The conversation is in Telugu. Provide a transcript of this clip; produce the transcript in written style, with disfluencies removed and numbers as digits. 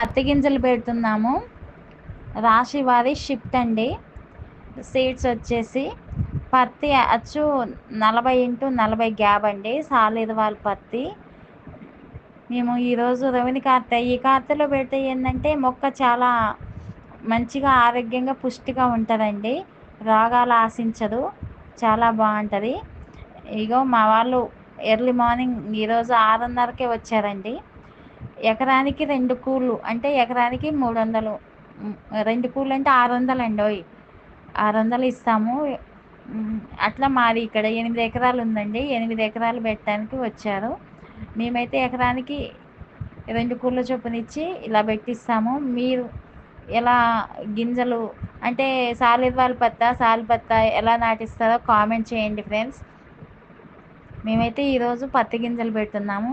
పత్తి గింజలు పెడుతున్నాము. రాశి వారి షిఫ్ట్ అండి. సీడ్స్ వచ్చేసి పత్తి అచ్చు 40x40 గ్యాప్ అండి. సాలిడ్ వాల్ పత్తి. మేము ఈరోజు రోహిణి కార్తె, ఈ కార్తెలో పెడితే ఏంటంటే మొక్క చాలా మంచిగా ఆరోగ్యంగా పుష్టిగా ఉంటుందండి. రోగాలు ఆశించదు, చాలా బాగుంటుంది. ఇగో మా వాళ్ళు ఎర్లీ మార్నింగ్ ఈరోజు 6:30కే వచ్చారండి. ఎకరానికి 2 కూళ్ళు అంటే ఎకరానికి 300. 2 కూళ్ళు అంటే 600 అండి. 600 ఇస్తాము. అట్లా మాది ఇక్కడ 8 ఎకరాలు ఉందండి. 8 ఎకరాలు పెట్టడానికి వచ్చారు. మేమైతే ఎకరానికి 2 కూళ్ళ చొప్పున ఇచ్చి ఇలా పెట్టిస్తాము. మీరు ఎలా గింజలు అంటే సాలిడ్ వాల్ పత్తా, సాలి పత్తా ఎలా నాటిస్తారో కామెంట్ చేయండి ఫ్రెండ్స్. మేమైతే ఈరోజు పత్తి గింజలు పెడుతున్నాము.